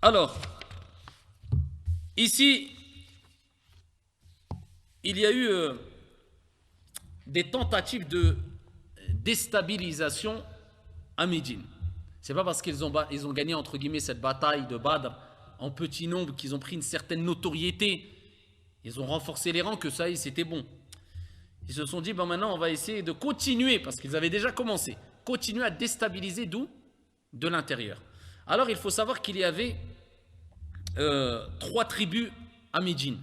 Alors, ici, il y a eu des tentatives de déstabilisation à Médine. C'est pas parce ils ont gagné entre guillemets cette bataille de Badr en petit nombre qu'ils ont pris une certaine notoriété. Ils ont renforcé les rangs que ça y est, c'était bon. Ils se sont dit, ben maintenant on va essayer de continuer, parce qu'ils avaient déjà commencé, continuer à déstabiliser d'où? De l'intérieur. Alors il faut savoir qu'il y avait 3 tribus à Médine.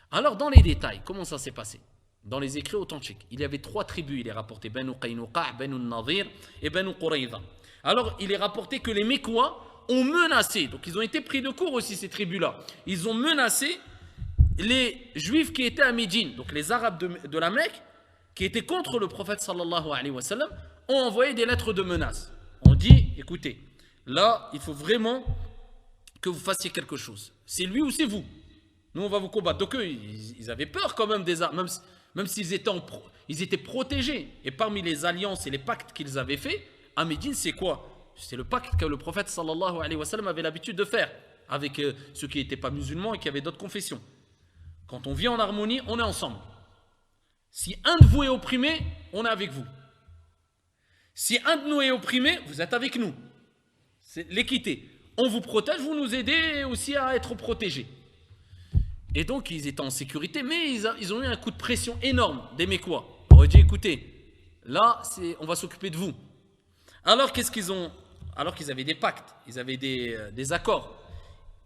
Alors dans les détails, comment ça s'est passé? Dans les écrits authentiques, il y avait 3 tribus, il est rapporté Banu Qaynuqa', Banu Nadir et Banu Qurayza. Alors il est rapporté que les Mécois ont menacé, donc ils ont été pris de court aussi ces tribus-là, ils ont menacé les Juifs qui étaient à Médine, donc les Arabes de la Mecque, qui étaient contre le prophète sallallahu alayhi wa sallam, ont envoyé des lettres de menace. On dit, écoutez, là il faut vraiment que vous fassiez quelque chose. C'est lui ou c'est vous. Nous on va vous combattre. Donc eux, ils avaient peur quand même des Arabes, même s'ils étaient protégés. Et parmi les alliances et les pactes qu'ils avaient faits, à Médine, c'est quoi? C'est le pacte que le prophète sallallahu alayhi wa sallam avait l'habitude de faire avec ceux qui n'étaient pas musulmans et qui avaient d'autres confessions. Quand on vit en harmonie, on est ensemble. Si un de vous est opprimé, on est avec vous. Si un de nous est opprimé, vous êtes avec nous. C'est l'équité. On vous protège, vous nous aidez aussi à être protégés. Et donc, ils étaient en sécurité, mais ils ont eu un coup de pression énorme des Mécois. On leur a dit, écoutez, là, on va s'occuper de vous. Alors, qu'est-ce qu'ils ont? Alors qu'ils avaient des pactes, ils avaient des accords.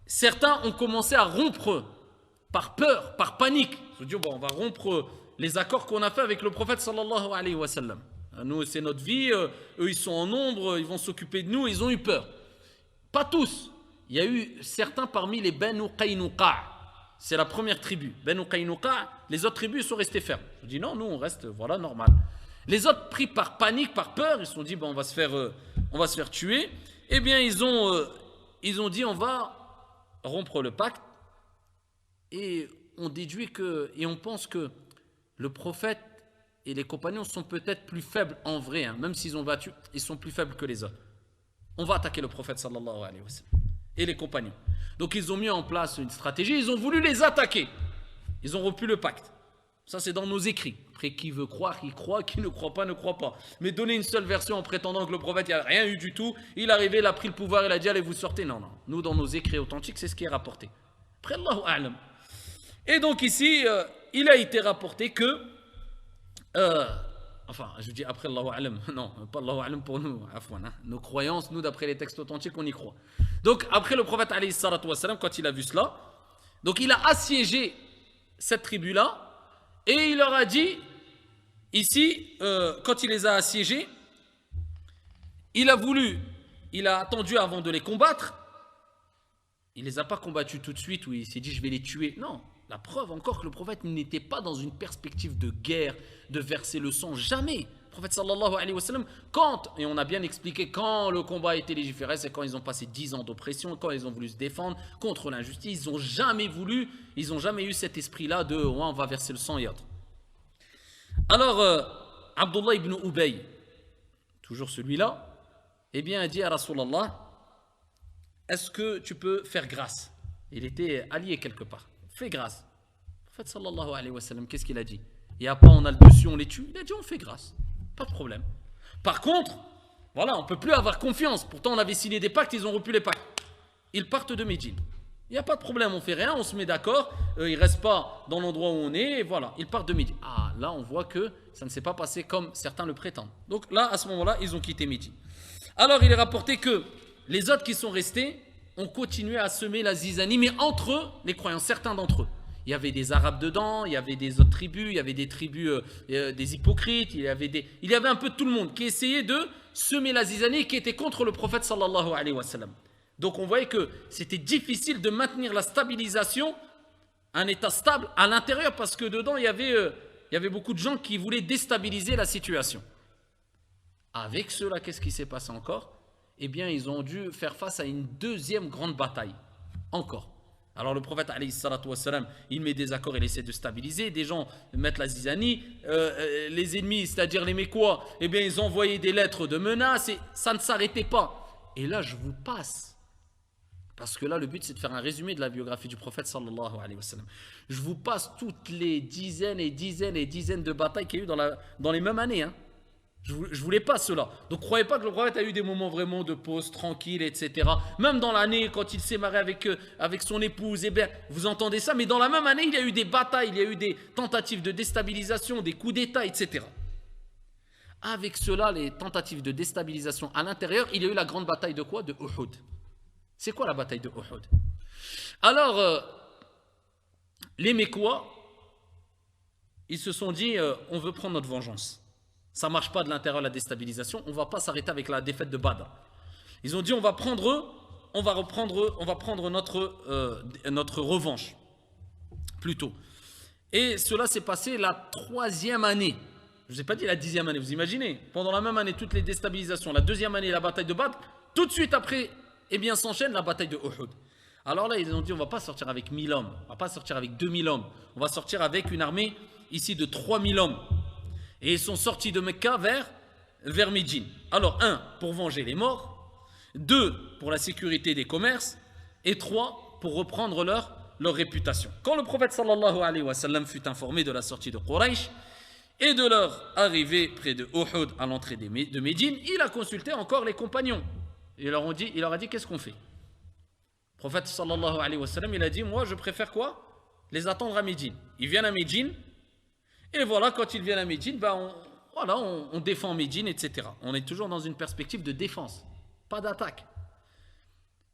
Certains ont commencé à rompre par peur, par panique. Ils se sont dit, bon, on va rompre les accords qu'on a fait avec le prophète sallallahu alayhi wa sallam. Nous, c'est notre vie, eux, ils sont en nombre, ils vont s'occuper de nous, ils ont eu peur. Pas tous. Il y a eu certains parmi les Banu Qaynuqa'. C'est la première tribu. Banu Qaynuqa', les autres tribus sont restées fermes. Je dis non, nous on reste, voilà, normal. Les autres, pris par panique, par peur, ils se sont dit, bon, on va se faire tuer. Eh bien, ils ont dit, on va rompre le pacte. Et on déduit et on pense que le prophète et les compagnons sont peut-être plus faibles en vrai, hein, même s'ils ont battu, ils sont plus faibles que les autres. On va attaquer le prophète sallallahu alayhi wa sallam et les compagnons. Donc ils ont mis en place une stratégie, ils ont voulu les attaquer. Ils ont rompu le pacte. Ça c'est dans nos écrits. Après qui veut croire, il croit, qui ne croit pas, ne croit pas. Mais donner une seule version en prétendant que le prophète, il n'y a rien eu du tout, il est arrivé, il a pris le pouvoir, il a dit allez vous sortez. Non, non. Nous dans nos écrits authentiques, c'est ce qui est rapporté. Après Allahu a'lam. Et donc ici, il a été rapporté que enfin, je dis après Allahu a'lam, non, pas Allahu a'lam pour nous, afwan, hein. Nos croyances, nous d'après les textes authentiques, on y croit. Donc après le prophète alayhi salatu wassalam, quand il a vu cela, donc il a assiégé cette tribu-là, et il leur a dit, ici, quand il les a assiégés, il a attendu avant de les combattre, il ne les a pas combattus tout de suite, où il s'est dit je vais les tuer, non. La preuve encore que le prophète n'était pas dans une perspective de guerre, de verser le sang, jamais. Le prophète sallallahu alayhi wa sallam, et on a bien expliqué, quand le combat a été légiféré, c'est quand ils ont passé 10 ans d'oppression, quand ils ont voulu se défendre contre l'injustice, ils n'ont jamais eu cet esprit-là de ouais, on va verser le sang et autres. Alors, Abdullah ibn Ubay, toujours celui-là, eh bien, a dit à Rasulallah, est-ce que tu peux faire grâce? Il était allié quelque part. Fais grâce. Le prophète sallallahu alayhi wa sallam, qu'est-ce qu'il a dit? Il n'y a pas on a le dessus, on les tue. Il a dit on fait grâce. Pas de problème. Par contre, voilà, on ne peut plus avoir confiance. Pourtant, on avait signé des pactes, ils ont rompu les pactes. Ils partent de Médine. Il n'y a pas de problème, on fait rien, on se met d'accord. Ils ne restent pas dans l'endroit où on est, et voilà, ils partent de Médine. Ah, là, on voit que ça ne s'est pas passé comme certains le prétendent. Donc là, à ce moment-là, ils ont quitté Médine. Alors, il est rapporté que les autres qui sont restés ont continué à semer la zizanie, mais entre eux, les croyants, certains d'entre eux. Il y avait des Arabes dedans, il y avait des autres tribus, il y avait des tribus, des hypocrites, il y avait un peu de tout le monde qui essayait de semer la zizanie, qui était contre le prophète sallallahu alayhi wa sallam. Donc on voyait que c'était difficile de maintenir la stabilisation, un état stable à l'intérieur, parce que dedans il y avait beaucoup de gens qui voulaient déstabiliser la situation. Avec cela, qu'est-ce qui s'est passé encore? Eh bien, ils ont dû faire face à une deuxième grande bataille. Encore. Alors, le prophète, alayhi salatu wassalam, il met des accords, il essaie de stabiliser. Des gens mettent la zizanie. Les ennemis, c'est-à-dire les Mécois, eh bien, ils envoyaient des lettres de menaces et ça ne s'arrêtait pas. Et là, je vous passe Parce que là, le but, c'est de faire un résumé de la biographie du prophète sallallahu alayhi wa sallam. Je vous passe toutes les dizaines et dizaines et dizaines de batailles qu'il y a eu dans les mêmes années. Hein. Je vous les passe cela. Donc, croyez pas que le prophète a eu des moments vraiment de pause, tranquille, etc. Même dans l'année, quand il s'est marié avec son épouse, eh bien, vous entendez ça. Mais dans la même année, il y a eu des batailles, il y a eu des tentatives de déstabilisation, des coups d'État, etc. Avec cela, les tentatives de déstabilisation à l'intérieur, il y a eu la grande bataille de quoi? De Uhud. C'est quoi la bataille de Uhud? Alors, les Mécois, ils se sont dit, on veut prendre notre vengeance. Ça ne marche pas de l'intérieur la déstabilisation, on ne va pas s'arrêter avec la défaite de Badr. Ils ont dit, on va prendre notre revanche, plutôt. Et cela s'est passé la 3e année. Je ne vous ai pas dit la 10e année, vous imaginez? Pendant la même année, toutes les déstabilisations, la 2e année, la bataille de Badr, tout de suite après, eh bien, s'enchaîne la bataille de Uhud. Alors là, ils ont dit, on ne va pas sortir avec 1000 hommes, on ne va pas sortir avec 2000 hommes, on va sortir avec une armée ici de 3000 hommes. Et ils sont sortis de Mecca vers Médine. Alors, 1, pour venger les morts, 2, pour la sécurité des commerces, et 3, pour reprendre leur réputation. Quand le prophète sallallahu alayhi wa sallam fut informé de la sortie de Quraysh et de leur arrivée près de Uhud à l'entrée de Médine, il a consulté encore les compagnons. Il leur a dit, qu'est-ce qu'on fait? Le prophète sallallahu alayhi wa sallam, il a dit, moi je préfère quoi? Les attendre à Médine. Ils viennent à Médine, et voilà, quand ils viennent à Médine, on défend Médine, etc. On est toujours dans une perspective de défense, pas d'attaque.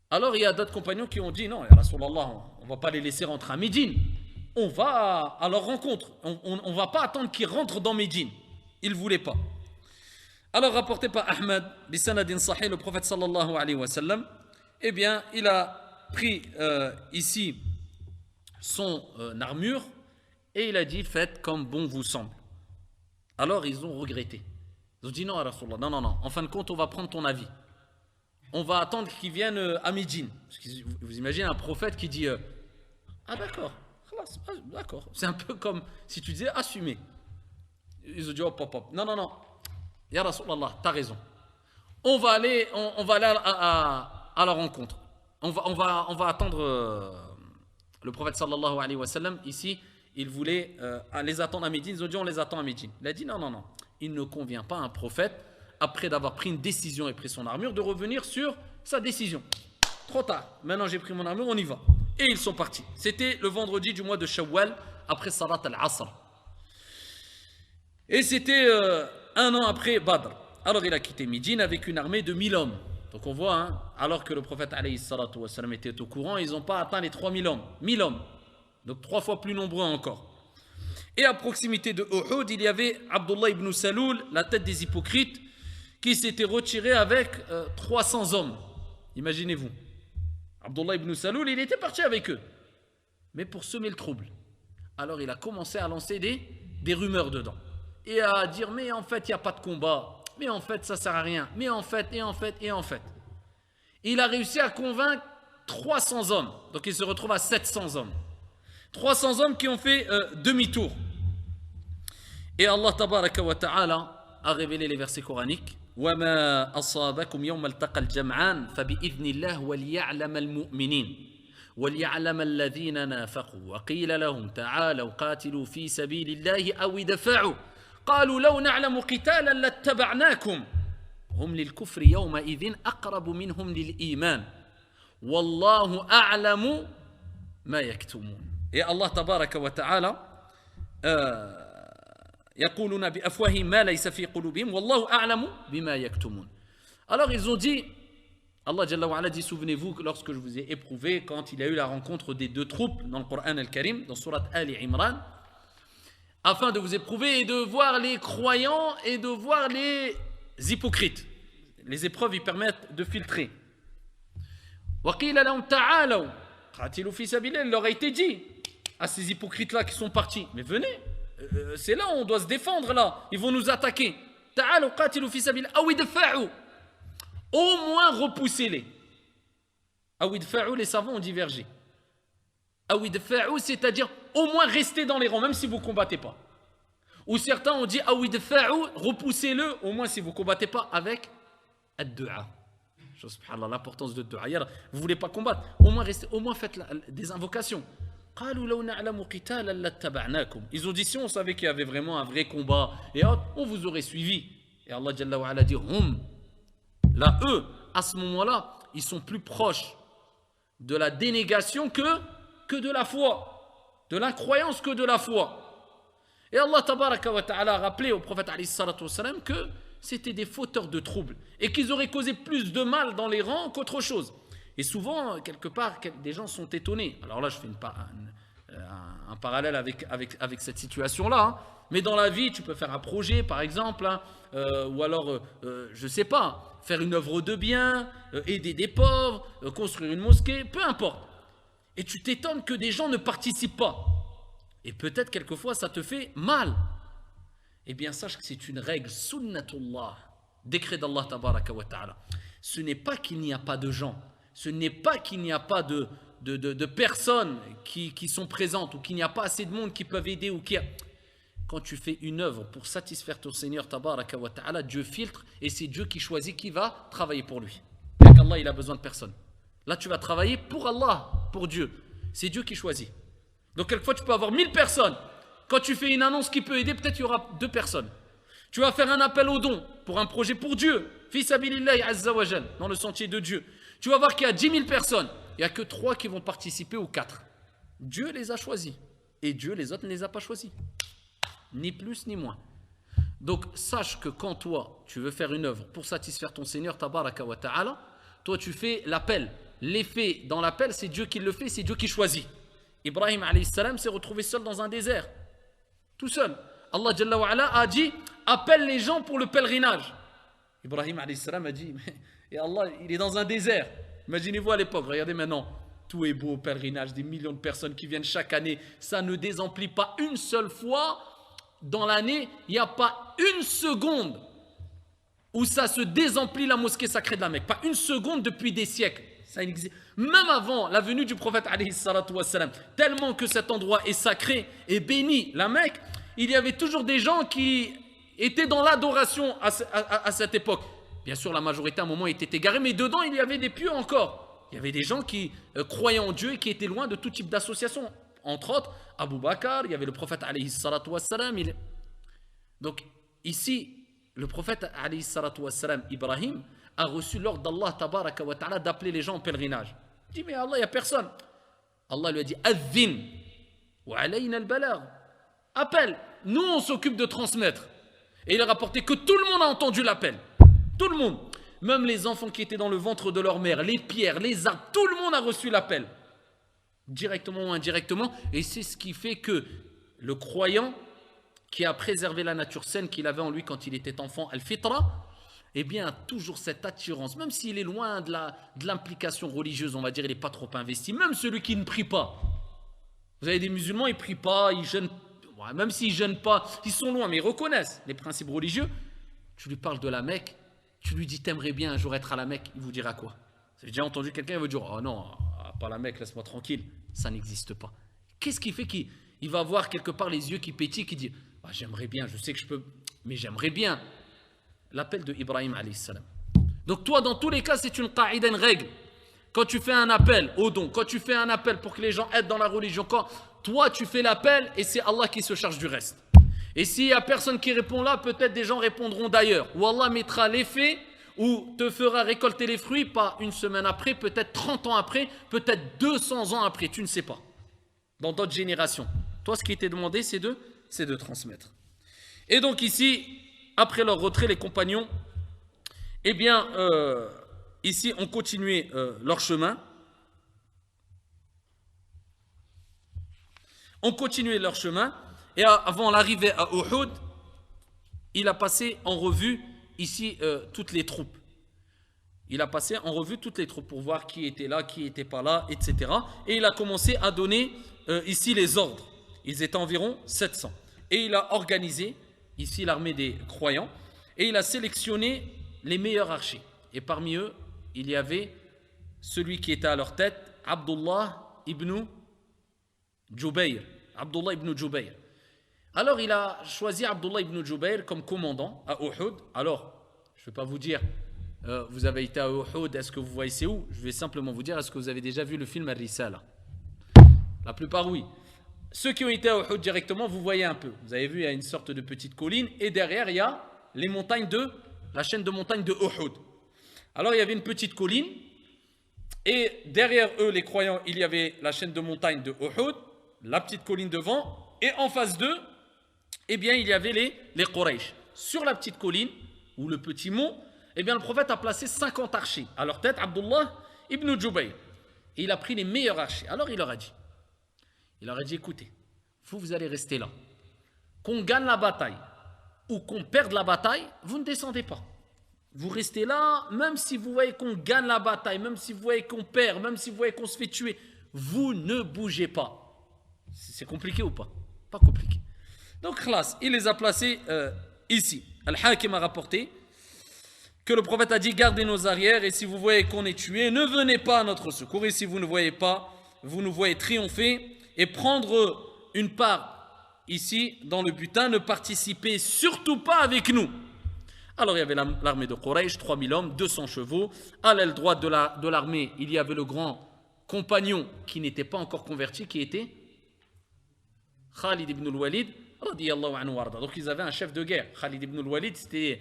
Alors il y a d'autres compagnons qui ont dit, non, ya Rasulallah, on ne va pas les laisser rentrer à Médine. On va à leur rencontre. On ne va pas attendre qu'ils rentrent dans Médine. Ils ne voulaient pas. Alors rapporté par Ahmad, bisanadin sahih, le prophète sallallahu alayhi wa sallam, eh bien, il a pris ici son armure et il a dit, faites comme bon vous semble. Alors ils ont regretté. Ils ont dit, non, Rasulallah, non, en fin de compte, on va prendre ton avis. On va attendre qu'ils viennent à Médine. Vous imaginez un prophète qui dit, ah d'accord, d'accord. C'est un peu comme si tu disais, assumez. Ils ont dit, hop, non. Ya Rasulallah, t'as raison. On va aller à la rencontre. On va attendre le prophète sallallahu alayhi wa sallam. Ici, il voulait les attendre à Médine. Ils ont dit, on les attend à Médine. Il a dit, non. Il ne convient pas à un prophète, après d'avoir pris une décision et pris son armure, de revenir sur sa décision. Trop tard. Maintenant, j'ai pris mon armure, on y va. Et ils sont partis. C'était le vendredi du mois de Shawwal, après Salat al-Asr. Et c'était 1 an après Badr. Alors il a quitté Médine avec une armée de 1000 hommes. Donc on voit, alors que le prophète alayhi salatu wa sallam était au courant, ils n'ont pas atteint les 3000 hommes. 1000 hommes. Donc 3 fois plus nombreux encore. Et à proximité de Uhud, il y avait Abdullah ibn Saloul, la tête des hypocrites, qui s'était retiré avec 300 hommes. Imaginez-vous. Abdullah ibn Saloul, il était parti avec eux. Mais pour semer le trouble. Alors il a commencé à lancer des rumeurs dedans. Et à dire, mais en fait, il n'y a pas de combat. Mais en fait, ça ne sert à rien. Mais en fait. Il a réussi à convaincre 300 hommes. Donc il se retrouve à 700 hommes. 300 hommes qui ont fait demi-tour. Et Allah tabaraka wa ta'ala a révélé les versets coraniques. وَمَا أَصَابَكُمْ يَوْمَ الْتَقَى الْجَمْعَانِ فَبِإِذْنِ اللَّهِ وَلْيَعْلَمَ الْمُؤْمِنِينَ وَلْيَعْلَمَ الَّذِينَ نَافَقُوا وَقِيلَ لَهُمْ تَعَالَوْا قَاتِلُوا فِي سَبِيلِ اللَّهِ أَوْ ادْفَعُوا قالوا لو نعلم قتالا لاتبعناكم هم للكفر يومئذ أقرب منهم للإيمان والله أعلم ما يكتمون. Et Allah tabaraka wa ta'ala يقولون بأفواههم ما ليس في قلوبهم والله أعلم بما يكتمون. Alors ils ont dit, Allah Jalla wa Ala dit, souvenez-vous que lorsque je vous ai éprouvé quand il y a eu la rencontre des 2 troupes dans le Coran al-Karim, dans Surat Ali Imran, afin de vous éprouver et de voir les croyants et de voir les hypocrites. Les épreuves, ils permettent de filtrer. Il leur a été dit à ces hypocrites-là qui sont partis, mais venez, c'est là où on doit se défendre là, ils vont nous attaquer. Au moins repoussez-les. Les savants ont divergé. C'est-à-dire au moins restez dans les rangs, même si vous ne combattez pas. Ou certains ont dit repoussez-le, au moins si vous ne combattez pas, avec ad-du'a. Subhanallah, l'importance de du'a. Hier, vous ne voulez pas combattre, au moins faites des invocations. Ils ont dit si on savait qu'il y avait vraiment un vrai combat, et on vous aurait suivi. Et Allah Jalla wa Ala dit là, eux, à ce moment-là, ils sont plus proches de la dénégation que de la foi, de l'incroyance que de la foi. Et Allah Tabaraka wa Ta'ala a rappelé au prophète alayhi salatu wassalam que c'était des fauteurs de troubles et qu'ils auraient causé plus de mal dans les rangs qu'autre chose. Et souvent, quelque part, des gens sont étonnés. Alors là, je fais un parallèle avec cette situation-là. Hein. Mais dans la vie, tu peux faire un projet, par exemple, hein, ou alors, je ne sais pas, faire une œuvre de bien, aider des pauvres, construire une mosquée, peu importe. Et tu t'étonnes que des gens ne participent pas. Et peut-être quelquefois ça te fait mal. Eh bien sache que c'est une règle sunnatullah, décret d'Allah tabaraka wa ta'ala. Ce n'est pas qu'il n'y a pas de gens, ce n'est pas qu'il n'y a pas de personnes qui sont présentes ou qu'il n'y a pas assez de monde qui peuvent aider ou qui a... Quand tu fais une œuvre pour satisfaire ton Seigneur tabaraka wa ta'ala, Dieu filtre et c'est Dieu qui choisit qui va travailler pour lui. Et qu'Allah il a besoin de personne. Là tu vas travailler pour Allah, pour Dieu. C'est Dieu qui choisit. Donc quelquefois tu peux avoir 1000 personnes. Quand tu fais une annonce qui peut aider, peut-être il y aura 2 personnes. Tu vas faire un appel aux dons pour un projet pour Dieu. Fi sabilillahi azza wa jal, dans le sentier de Dieu. Tu vas voir qu'il y a 10 000 personnes. Il n'y a que 3 qui vont participer ou 4. Dieu les a choisis. Et Dieu les autres ne les a pas choisis. Ni plus ni moins. Donc sache que quand toi tu veux faire une œuvre pour satisfaire ton Seigneur tabaraka wa ta'ala, toi tu fais l'appel. L'effet dans l'appel c'est Dieu qui le fait, c'est Dieu qui choisit. Ibrahim alayhi salam s'est retrouvé seul dans un désert. Tout seul. Allah Jalla wa Ala a dit appelle les gens pour le pèlerinage. Ibrahim alayhi salam a dit et Allah il est dans un désert. Imaginez-vous à l'époque, regardez maintenant. Tout est beau au pèlerinage, des millions de personnes qui viennent chaque année. Ça ne désemplit pas une seule fois. Dans l'année, il n'y a pas une seconde où ça se désemplit la mosquée sacrée de la Mecque. Pas une seconde depuis des siècles. Ça existe. Même avant la venue du prophète alayhi salatu wassalam, tellement que cet endroit est sacré et béni, la Mecque, il y avait toujours des gens qui étaient dans l'adoration à cette époque. Bien sûr, la majorité à un moment était égarée, mais dedans, il y avait des pieux encore. Il y avait des gens qui croyaient en Dieu et qui étaient loin de tout type d'association. Entre autres, Abu Bakr, il y avait le prophète alayhi salatu wassalam. Donc, ici, le prophète alayhi salatu wassalam, Ibrahim, a reçu l'ordre d'Allah tabaraka wa ta'ala d'appeler les gens en pèlerinage. Il dit, mais Allah, il n'y a personne. Allah lui a dit, Adhin, wa alayna al-balagh. Appelle, nous on s'occupe de transmettre. Et il a rapporté que tout le monde a entendu l'appel. Tout le monde. Même les enfants qui étaient dans le ventre de leur mère, les pierres, les arbres, tout le monde a reçu l'appel. Directement ou indirectement. Et c'est ce qui fait que le croyant qui a préservé la nature saine qu'il avait en lui quand il était enfant, al-fitra, eh bien, a toujours cette attirance, même s'il est loin de l'implication religieuse, on va dire, il n'est pas trop investi, même celui qui ne prie pas. Vous avez des musulmans, ils ne prient pas, ils jeûnent, même s'ils ne jeûnent pas, ils sont loin, mais ils reconnaissent les principes religieux. Tu lui parles de la Mecque, tu lui dis, t'aimerais bien un jour être à la Mecque, il vous dira quoi? J'ai déjà entendu quelqu'un, il va dire, oh non, pas la Mecque, laisse-moi tranquille. Ça n'existe pas. Qu'est-ce qui fait qu'il va avoir quelque part les yeux qui pétillent, qui dit, ah, j'aimerais bien, je sais que je peux, mais j'aimerais bien. L'appel de Ibrahim alayhi salam. Donc toi, dans tous les cas, c'est une qaïda, une règle. Quand tu fais un appel au don, quand tu fais un appel pour que les gens aident dans la religion, quand toi tu fais l'appel et c'est Allah qui se charge du reste. Et s'il n'y a personne qui répond là, peut-être des gens répondront d'ailleurs. Ou Allah mettra l'effet ou te fera récolter les fruits, pas une semaine après, peut-être 30 ans après, peut-être 200 ans après, tu ne sais pas. Dans d'autres générations. Toi, ce qui t'est demandé, c'est de transmettre. Et donc ici, après leur retrait, les compagnons, eh bien, ici, ont continué leur chemin. Ont continué leur chemin. Et avant l'arrivée à Uhud, il a passé en revue ici toutes les troupes. Il a passé en revue toutes les troupes pour voir qui était là, qui n'était pas là, etc. Et il a commencé à donner ici les ordres. Ils étaient environ 700. Et il a organisé ici l'armée des croyants. Et il a sélectionné les meilleurs archers. Et parmi eux, il y avait celui qui était à leur tête, Abdullah ibn Jubayr. Abdullah ibn Jubayr. Alors il a choisi Abdullah ibn Jubayr comme commandant à Uhud. Alors, je ne vais pas vous dire vous avez été à Uhud, est-ce que vous voyez c'est où? Je vais simplement vous dire, est-ce que vous avez déjà vu le film Ar-Risala? La plupart oui. Ceux qui ont été à Uhud directement, vous voyez un peu. Vous avez vu, il y a une sorte de petite colline et derrière, il y a les montagnes la chaîne de montagnes de Uhud. Alors, il y avait une petite colline et derrière eux, les croyants, il y avait la chaîne de montagnes de Uhud, la petite colline devant et en face d'eux, eh bien, il y avait les Quraysh. Sur la petite colline ou le petit mont, eh bien, le prophète a placé 50 archers. À leur tête, Abdullah ibn Jubayr. Et il a pris les meilleurs archers. Alors, il leur a dit, écoutez, vous allez rester là. Qu'on gagne la bataille ou qu'on perde la bataille, vous ne descendez pas. Vous restez là, même si vous voyez qu'on gagne la bataille, même si vous voyez qu'on perd, même si vous voyez qu'on se fait tuer, vous ne bougez pas. C'est compliqué ou pas? Pas compliqué. Donc, khlas, il les a placés ici. Al-Hakim a rapporté que le prophète a dit, gardez nos arrières, et si vous voyez qu'on est tué, ne venez pas à notre secours. Et si vous ne voyez pas, vous nous voyez triompher et prendre une part ici dans le butin, ne participez surtout pas avec nous. Alors il y avait l'armée de Quraysh, 3000 hommes, 200 chevaux. À l'aile droite de l'armée, il y avait le grand compagnon qui n'était pas encore converti, qui était Khalid ibn al-Walid, radiyallahu anhu warda. Donc ils avaient un chef de guerre. Khalid ibn al-Walid, c'était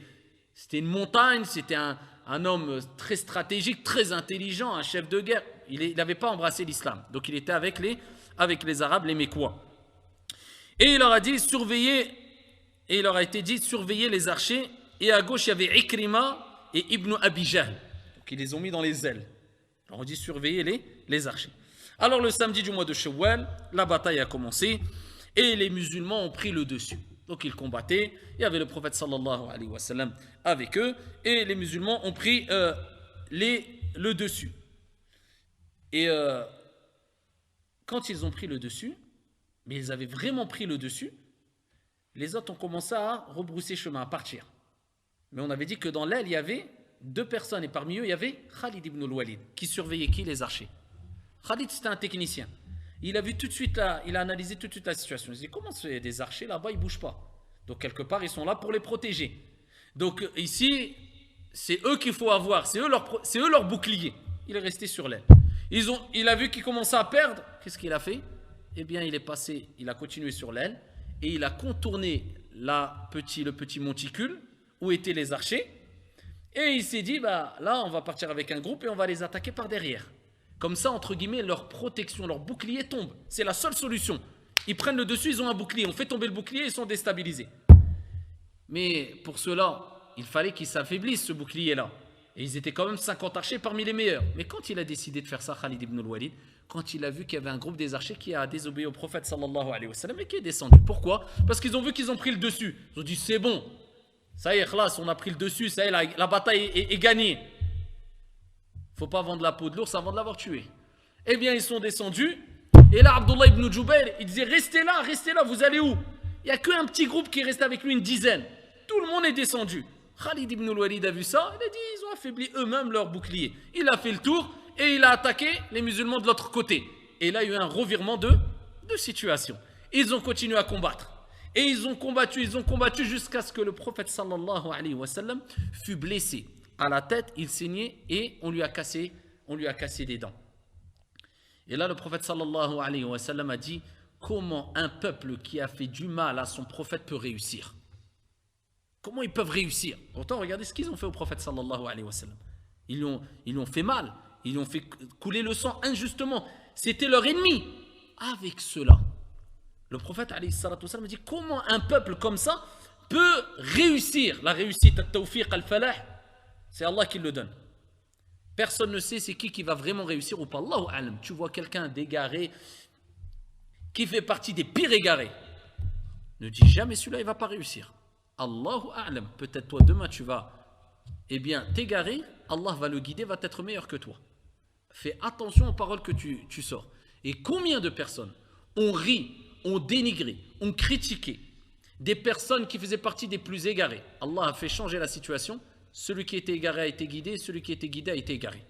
une montagne, c'était un homme très stratégique, très intelligent, un chef de guerre. Il n'avait pas embrassé l'islam. Donc il était avec les Arabes, les Mécois. Et il leur a dit, il leur a été dit, surveillez les archers. Et à gauche, il y avait Ikrima et Ibn Abi Jahl. Donc ils les ont mis dans les ailes. Alors on dit, surveillez les archers. Alors le samedi du mois de Shawwal, la bataille a commencé et les musulmans ont pris le dessus. Donc ils combattaient, il y avait le prophète sallallahu alayhi wa sallam avec eux et les musulmans ont pris le dessus. Et quand ils ont pris le dessus, mais ils avaient vraiment pris le dessus, les autres ont commencé à rebrousser chemin, à partir. Mais on avait dit que dans l'aile, il y avait 2 personnes et parmi eux, il y avait Khalid ibn al-Walid qui surveillait qui? Les archers. Khalid, c'était un technicien. Il a vu tout de suite il a analysé tout de suite la situation. Il s'est dit, comment c'est des archers là-bas, ils ne bougent pas. Donc quelque part, ils sont là pour les protéger. Donc ici, c'est eux qu'il faut avoir, c'est eux leur bouclier. Il est resté sur l'aile. Il a vu qu'il commençait à perdre. Qu'est-ce qu'il a fait? Eh bien, il a continué sur l'aile et il a contourné le petit monticule où étaient les archers. Et il s'est dit, là, on va partir avec un groupe et on va les attaquer par derrière. Comme ça, entre guillemets, leur protection, leur bouclier tombe. C'est la seule solution. Ils prennent le dessus, ils ont un bouclier. On fait tomber le bouclier, ils sont déstabilisés. Mais pour cela, il fallait qu'ils s'affaiblissent, ce bouclier-là. Et ils étaient quand même 50 archers parmi les meilleurs. Mais quand il a décidé de faire ça, Khalid ibn al-Walid, quand il a vu qu'il y avait un groupe des archers qui a désobéi au prophète sallallahu alayhi wa sallam et qui est descendu. Pourquoi? Parce qu'ils ont vu qu'ils ont pris le dessus. Ils ont dit, c'est bon. Ça y est, khlas, on a pris le dessus, ça y est, la bataille est gagnée. Il ne faut pas vendre la peau de l'ours avant de l'avoir tué. Eh bien, ils sont descendus. Et là, Abdullah ibn Jubayr, il disait, restez là, vous allez où? Il n'y a qu'un petit groupe qui est resté avec lui, une dizaine. Tout le monde est descendu. Khalid ibn al-Walid a vu ça, il a dit, ils ont affaibli eux-mêmes leur bouclier. Il a fait le tour et il a attaqué les musulmans de l'autre côté. Et là, il y a eu un revirement de situation. Ils ont continué à combattre. Et ils ont combattu jusqu'à ce que le prophète sallallahu alayhi wa sallam fut blessé. À la tête, il saignait et on lui a cassé les dents. Et là, le prophète sallallahu alayhi wa sallam a dit, comment un peuple qui a fait du mal à son prophète peut réussir? Comment ils peuvent réussir? Pourtant, regardez ce qu'ils ont fait au prophète sallallahu alayhi wa sallam. Ils lui ont fait mal, ils lui ont fait couler le sang injustement. C'était leur ennemi. Avec cela, le prophète alayhi salatu wa sallam a dit, comment un peuple comme ça peut réussir? La réussite, al-tawfiq, al-falah, c'est Allah qui le donne. Personne ne sait c'est qui va vraiment réussir ou pas. Allahu a'lam. Tu vois quelqu'un d'égaré qui fait partie des pires égarés. Ne dis jamais celui-là il ne va pas réussir. Allahu a'lam. Peut-être toi demain tu vas t'égarer. Allah va le guider, va être meilleur que toi. Fais attention aux paroles que tu sors. Et combien de personnes ont ri, ont dénigré, ont critiqué des personnes qui faisaient partie des plus égarés. Allah a fait changer la situation. Celui qui était égaré a été guidé, celui qui était guidé a été égaré.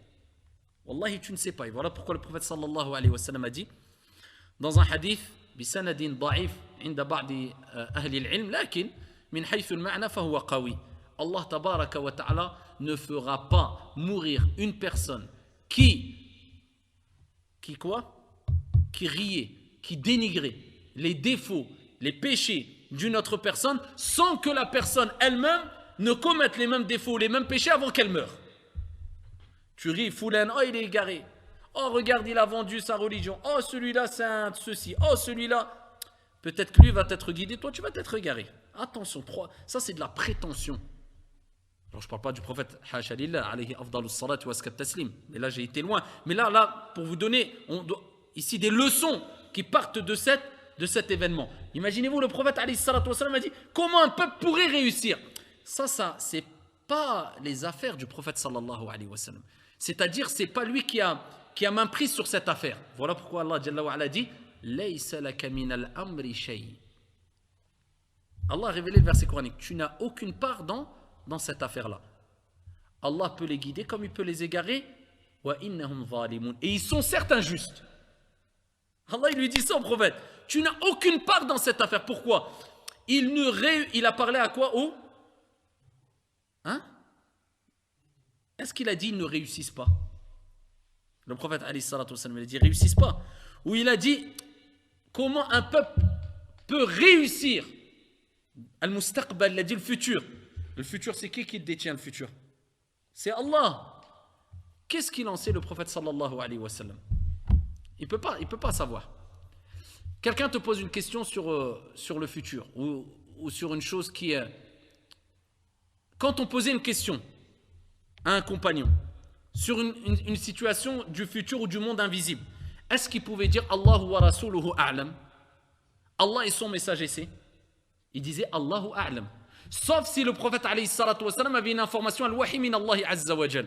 Wallahi, tu ne sais pas. Et voilà pourquoi le prophète sallallahu alayhi wa sallam a dit dans un hadith بسند ضعيف عند بعض أهل العلم لكن من حيث المعنى فهو قوي Allah tabaraka wa ta'ala ne fera pas mourir une personne qui quoi? Qui riait, qui dénigrait les défauts, les péchés d'une autre personne sans que la personne elle-même ne commette les mêmes défauts, les mêmes péchés avant qu'elle meure. Tu ris, Foulan, oh il est égaré. Oh regarde, il a vendu sa religion. Oh celui-là c'est un ceci. Oh celui-là. Peut-être que lui va t'être guidé, toi tu vas t'être égaré. Attention, ça c'est de la prétention. Alors je ne parle pas du prophète Hasha lillah, alayhi afdalus salat wa askat taslim. Mais là j'ai été loin. Mais là, pour vous donner ici des leçons qui partent de cet événement. Imaginez-vous, le prophète alayhi salatu wa salam a dit comment un peuple pourrait réussir. Ça c'est pas les affaires du prophète sallallahu alayhi wa sallam. C'est-à-dire c'est pas lui qui a main prise sur cette affaire. Voilà pourquoi Allah jalla wa ala dit laysa laka minal amri shay. Allah a révélé le verset coranique. Tu n'as aucune part dans cette affaire-là. Allah peut les guider comme il peut les égarer. Wa innahum zalimun. Et ils sont certes injustes. Allah il lui dit ça au prophète. Tu n'as aucune part dans cette affaire. Pourquoi? Il a parlé à quoi? Est-ce qu'il a dit ils ne réussissent pas? Le prophète alayhi salatu wassalam, il a dit réussissent pas. Ou il a dit comment un peuple peut réussir? Al-Mustaqbal, il a dit le futur. Le futur, c'est qui détient le futur? C'est Allah. Qu'est-ce qu'il en sait, le prophète sallallahu alayhi wa sallam? Il peut pas savoir. Quelqu'un te pose une question sur le futur ou sur une chose qui est... Quand on posait une question à un compagnon sur une situation du futur ou du monde invisible, est-ce qu'il pouvait dire Allahu wa rasuluhu a'lam? Allah et son messager c'est? Il disait Allahu a'lam. Sauf si le prophète alayhi salatu wa salam avait une information al-wahi min Allah azza wa jal.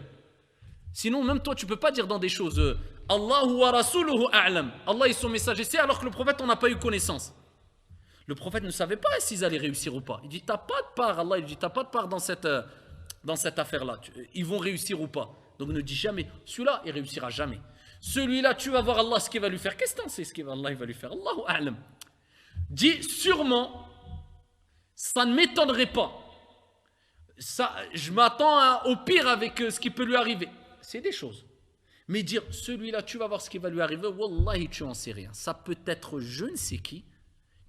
Sinon, même toi, tu ne peux pas dire dans des choses Allahu wa rasuluhu a'lam. Allah et son messager c'est, alors que le prophète n'en a pas eu connaissance. Le prophète ne savait pas s'ils allaient réussir ou pas. Il dit t'as pas de part, Allah il dit t'as pas de part dans cette affaire-là. Ils vont réussir ou pas. Donc ne dis jamais celui-là il réussira jamais. Celui-là tu vas voir Allah ce qu'il va lui faire. Qu'est-ce que tu en sais ce qu'Allah il va lui faire? Allahu a'lam. Dis sûrement. Ça ne m'étonnerait pas. Je m'attends au pire avec ce qui peut lui arriver. C'est des choses. Mais dire, celui-là, tu vas voir ce qui va lui arriver, wallahi, tu n'en sais rien. Ça peut être je ne sais qui,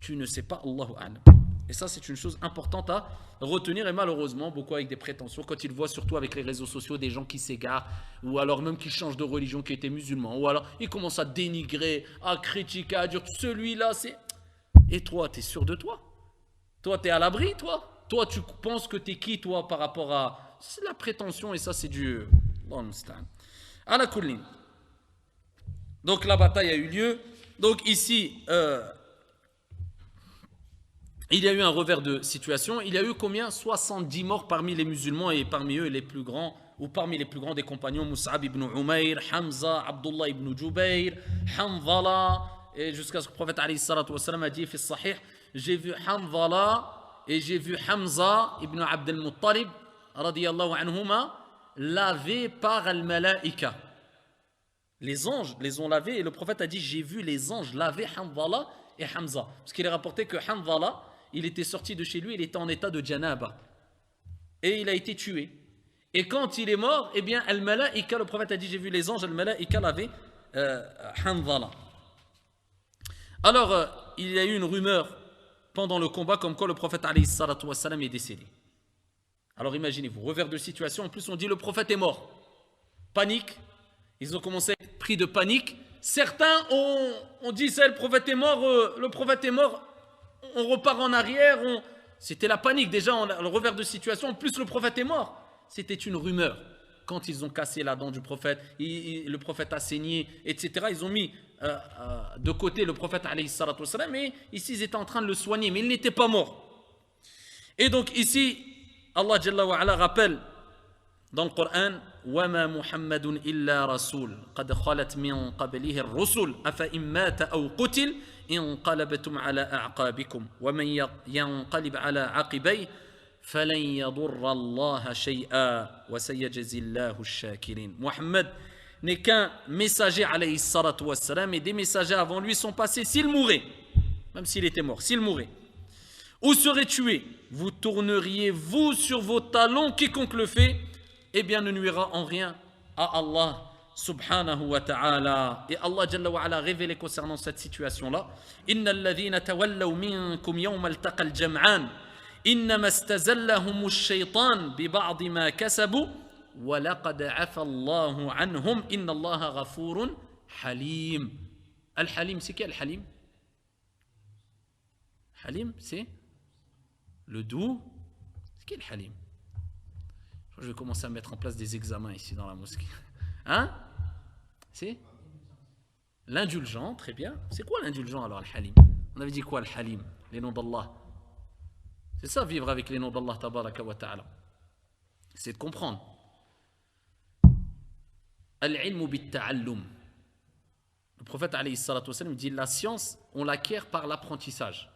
tu ne sais pas, Allahu a'lam. Et ça, c'est une chose importante à retenir. Et malheureusement, beaucoup avec des prétentions, quand ils voient surtout avec les réseaux sociaux des gens qui s'égarent, ou alors même qui changent de religion, qui étaient musulmans, ou alors ils commencent à dénigrer, à critiquer, à dire, celui-là, c'est... Et toi, tu es sûr de toi? Toi, tu es à l'abri, toi? Toi, tu penses que tu es qui, toi, par rapport à... C'est la prétention, et ça, c'est du... Ala kullin. Donc, la bataille a eu lieu. Donc, ici, il y a eu un revers de situation. Il y a eu combien? 70 morts parmi les musulmans, et parmi eux, les plus grands, ou parmi les plus grands des compagnons, Mus'ab ibn Umayr, Hamza, Abdullah ibn Jubayr, Hanzala, et jusqu'à ce que le prophète, alayhi salatu wassalam, a dit, fi sahih, j'ai vu Hanzala et j'ai vu Hamza ibn Abd al-Muttalib radiyallahu anhuma lavés par al-malaika. Les anges les ont lavés et le prophète a dit j'ai vu les anges laver Hanzala et Hamza. Parce qu'il est rapporté que Hanzala, il était sorti de chez lui, il était en état de janaba. Et il a été tué. Et quand il est mort, eh bien al-malaika, le prophète a dit j'ai vu les anges, al-malaika laver Hanzala. Alors, il y a eu une rumeur pendant le combat comme quoi le prophète alayhi salatu wassalam est décédé. Alors imaginez-vous, revers de situation, en plus on dit le prophète est mort. Panique, ils ont commencé à être pris de panique. Certains ont dit ça, le prophète est mort, on repart en arrière. C'était la panique déjà, le revers de situation, en plus le prophète est mort. C'était une rumeur. Quand ils ont cassé la dent du prophète, le prophète a saigné, etc. Ils ont mis de côté le prophète alayhi salatu wassalam, mais ici ils étaient en train de le soigner, mais il n'était pas mort. Et donc ici, Allah Jalla wa Ala rappelle dans le Coran وَمَا مُحَمَّدٌ إِلَّا رَسُولٌ قَدْ خَلَتْ مِنْ قَبْلِهِ الرُّسُلُ أَفَإِنْ مَاتَ أَوْ قُتِلَ انقلبتم على أعقابكم ومن ينقلب على عقبيه فلن يضر الله شيئا وسيجزي الله الشاكرين. Mohammed n'est qu'un messager alayhi salatu wassalam, et des messagers avant lui sont passés s'il mourait, même s'il était mort, s'il mourait. ou serez tués. Vous tourneriez vous sur vos talons, quiconque le fait, eh bien ne nuira en rien à Allah subhanahu wa ta'ala. Et Allah jalla wa ala révélé concernant cette situation-là, innal ladhina tawallaw minkum yawma altaqa al-jam'an innama istazallahum ash-shaytan bi ba'd ma kasabu wa laqad 'afa Allahu 'anhum inna Allaha ghafurun halim. Al-Halim, c'est qui Al-Halim? Halim, c'est le doux. C'est qui Al-Halim? Je vais commencer à mettre en place des examens ici dans la mosquée. Hein? C'est l'indulgent, très bien. C'est quoi l'indulgent alors, Al-Halim? On avait dit quoi, Al-Halim? Les noms d'Allah. C'est ça, vivre avec les noms d'Allah, tabaraka wa ta'ala. C'est de comprendre. Al-ilmu bit-ta'allum. Le prophète alayhi salatu wa sallam dit la science, on l'acquiert par l'apprentissage.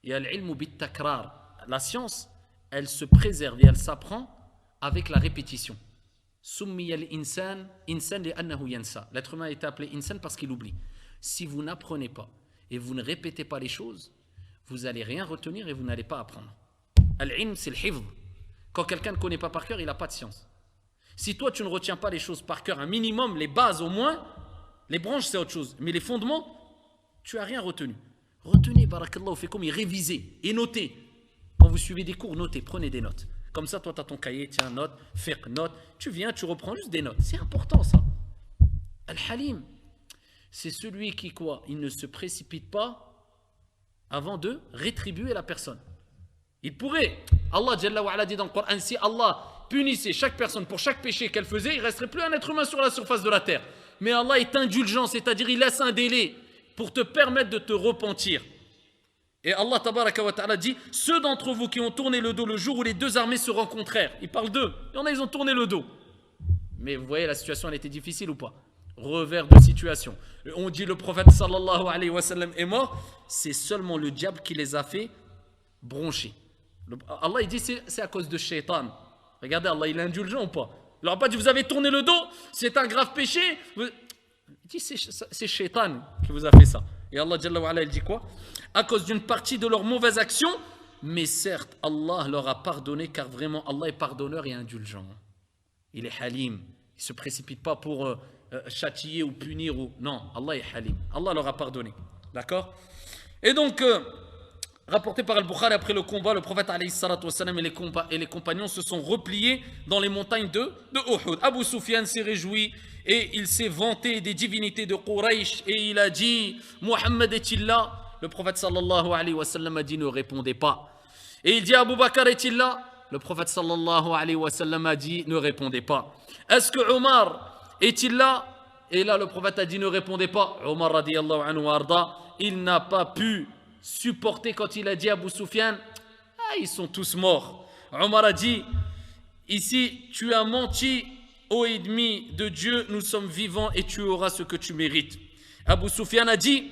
Et al-ilmu bit-takrar. La science, elle se préserve et elle s'apprend avec la répétition. Summiya al-insan insan li'annahu yansa. L'être humain est appelé insan parce qu'il oublie. Si vous n'apprenez pas et vous ne répétez pas les choses, vous n'allez rien retenir et vous n'allez pas apprendre. Al-ilm, c'est le hifz. Quand quelqu'un ne connaît pas par cœur, il n'a pas de science. Si toi, tu ne retiens pas les choses par cœur, un minimum, les bases au moins, les branches, c'est autre chose. Mais les fondements, tu n'as rien retenu. Retenez, barakallahu fikum, et révisez, et notez. Quand vous suivez des cours, notez, prenez des notes. Comme ça, toi, tu as ton cahier, tiens, note, fiqh, note. Tu viens, tu reprends juste des notes. C'est important, ça. Al-Halim, c'est celui qui, quoi? Il ne se précipite pas avant de rétribuer la personne. Il pourrait. Allah Jalla wa ala dit dans le Coran, si Allah punissait chaque personne pour chaque péché qu'elle faisait, il ne resterait plus un être humain sur la surface de la terre. Mais Allah est indulgent, c'est-à-dire il laisse un délai pour te permettre de te repentir. Et Allah tabaraka wa ta'ala dit, ceux d'entre vous qui ont tourné le dos le jour où les deux armées se rencontrèrent, il parle d'eux, il y en a, ils ont tourné le dos. Mais vous voyez, la situation, elle était difficile ou pas? Revers de situation. On dit le prophète sallallahu alayhi wa sallam est mort, c'est seulement le diable qui les a fait broncher. Allah il dit c'est à cause de shaitan. Regardez, Allah il est indulgent ou pas? Il leur a pas dit vous avez tourné le dos, c'est un grave péché. Il dit c'est shaitan qui vous a fait ça. Et Allah Jalla wa ala, il dit quoi? À cause d'une partie de leurs mauvaises actions, mais certes Allah leur a pardonné car vraiment Allah est pardonneur et indulgent. Il est halim, il ne se précipite pas pour châtier ou punir ou non, Allah est halim. Allah leur a pardonné. D'accord? Et donc rapporté par Al-Bukhari après le combat, le prophète alayhi salatu wa salam et les compagnons se sont repliés dans les montagnes de Uhud. Abu Sufyan s'est réjoui et il s'est vanté des divinités de Quraysh et il a dit Muhammad est-il là? Le prophète sallallahu alayhi wa sallam a dit ne répondez pas. Et il dit Abu Bakr est-il là? Le prophète sallallahu alayhi wa sallam a dit ne répondez pas. Est-ce que Omar est-il là? Et là le prophète a dit ne répondez pas. Omar radiyallahu anhu arda, il n'a pas pu supporter quand il a dit à Abu Sufyan ils sont tous morts. Omar a dit ici tu as menti ô ennemi de Dieu, nous sommes vivants et tu auras ce que tu mérites. Abu Sufyan a dit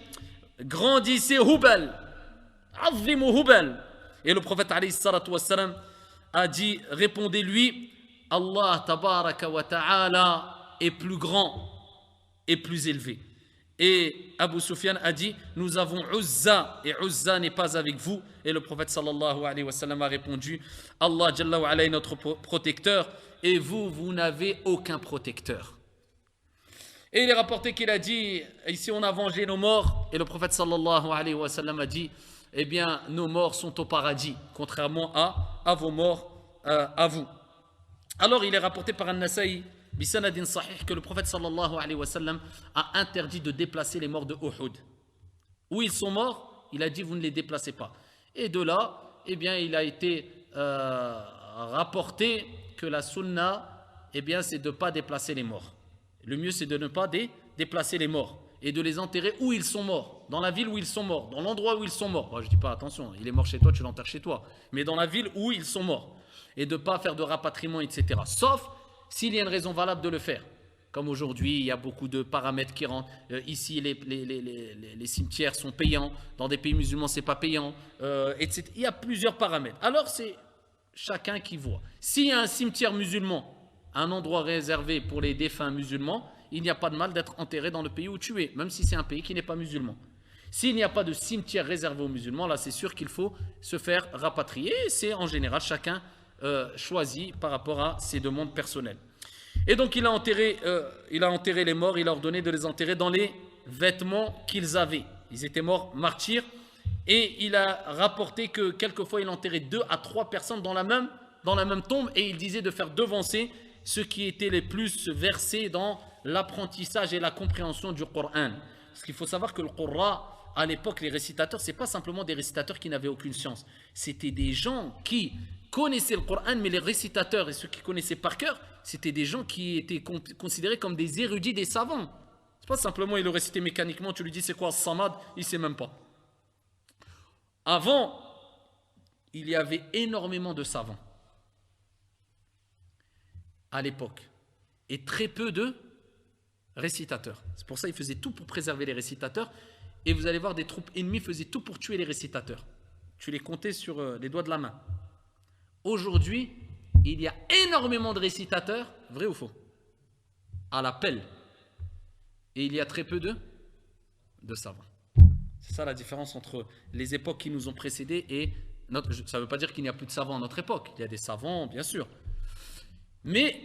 grandissez Hubal, azimu Hubal. Et le prophète alayhi salatu wassalam a dit répondez-lui Allah tabaraka wa ta'ala est plus grand et plus élevé. Et Abu Sufyan a dit nous avons Uzza et Uzza n'est pas avec vous. Et le prophète sallallahu alayhi wa sallam a répondu Allah jalla wa ala est notre protecteur et vous n'avez aucun protecteur. Et il est rapporté qu'il a dit ici on a vengé nos morts et le prophète sallallahu alayhi wa sallam a dit eh bien nos morts sont au paradis contrairement à vos morts à vous. Alors il est rapporté par An-Nasa'i bisanadin sahih que le prophète sallallahu alayhi wa sallam a interdit de déplacer les morts de Uhud. Où ils sont morts, il a dit vous ne les déplacez pas. Et de là, eh bien il a été rapporté que la sunna, eh bien c'est de ne pas déplacer les morts. Le mieux c'est de ne pas déplacer les morts et de les enterrer où ils sont morts, dans la ville où ils sont morts, dans l'endroit où ils sont morts. Bon, je ne dis pas attention, il est mort chez toi, tu l'enterres chez toi, mais dans la ville où ils sont morts. Et de ne pas faire de rapatriement, etc. Sauf s'il y a une raison valable de le faire. Comme aujourd'hui, il y a beaucoup de paramètres qui rentrent. Ici, les cimetières sont payants. Dans des pays musulmans, ce n'est pas payant. Etc. Il y a plusieurs paramètres. Alors, c'est chacun qui voit. S'il y a un cimetière musulman, un endroit réservé pour les défunts musulmans, il n'y a pas de mal d'être enterré dans le pays où tu es, même si c'est un pays qui n'est pas musulman. S'il n'y a pas de cimetière réservé aux musulmans, là c'est sûr qu'il faut se faire rapatrier. C'est en général chacun choisi par rapport à ses demandes personnelles. Et donc il a enterré les morts, il a ordonné de les enterrer dans les vêtements qu'ils avaient. Ils étaient morts martyrs. Et il a rapporté que quelquefois il enterrait 2 à 3 personnes dans la même tombe, et il disait de faire devancer ceux qui étaient les plus versés dans l'apprentissage et la compréhension du Coran. Parce qu'il faut savoir que le Coran, à l'époque, les récitateurs, ce n'est pas simplement des récitateurs qui n'avaient aucune science. C'était des gens qui connaissaient le Coran, mais les récitateurs et ceux qui connaissaient par cœur, c'était des gens qui étaient considérés comme des érudits, des savants. Ce n'est pas simplement il le récitait mécaniquement, tu lui dis c'est quoi Samad, il ne sait même pas. Avant, il y avait énormément de savants à l'époque et très peu de récitateurs. C'est pour ça qu'ils faisaient tout pour préserver les récitateurs, et vous allez voir des troupes ennemies faisaient tout pour tuer les récitateurs. Tu les comptais sur les doigts de la main. Aujourd'hui, il y a énormément de récitateurs, vrai ou faux, à la pelle, et il y a très peu de savants. C'est ça la différence entre les époques qui nous ont précédés et ça ne veut pas dire qu'il n'y a plus de savants à notre époque. Il y a des savants, bien sûr. Mais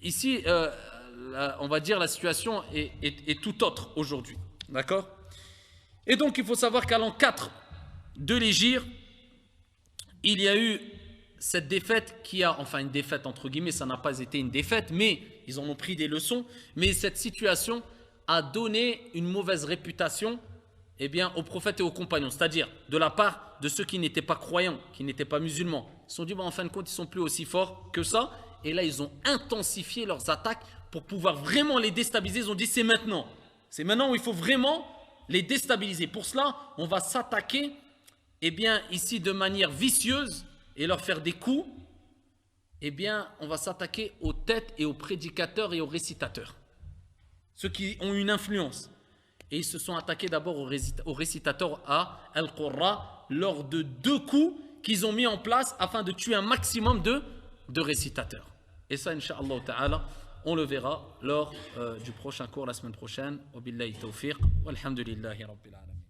ici, on va dire la situation est tout autre aujourd'hui. D'accord ? Et donc, il faut savoir qu'à l'an 4 de l'Hégire, il y a eu cette défaite enfin une défaite entre guillemets, ça n'a pas été une défaite, mais ils en ont pris des leçons. Mais cette situation a donné une mauvaise réputation aux prophètes et aux compagnons, c'est-à-dire de la part de ceux qui n'étaient pas croyants, qui n'étaient pas musulmans. Ils se sont dit, en fin de compte, ils ne sont plus aussi forts que ça. Et là, ils ont intensifié leurs attaques pour pouvoir vraiment les déstabiliser. Ils ont dit, c'est maintenant. C'est maintenant où il faut vraiment les déstabiliser. Pour cela, on va s'attaquer, ici de manière vicieuse et leur faire des coups. On va s'attaquer aux têtes et aux prédicateurs et aux récitateurs. Ceux qui ont une influence. Et ils se sont attaqués d'abord aux récitateurs à Al-Qurra lors de 2 coups qu'ils ont mis en place afin de tuer un maximum de récitateurs. Et ça, Inch'Allah Ta'ala, on le verra lors du prochain cours la semaine prochaine. Wa billahi tawfiq, walhamdulillahi rabbil alamin.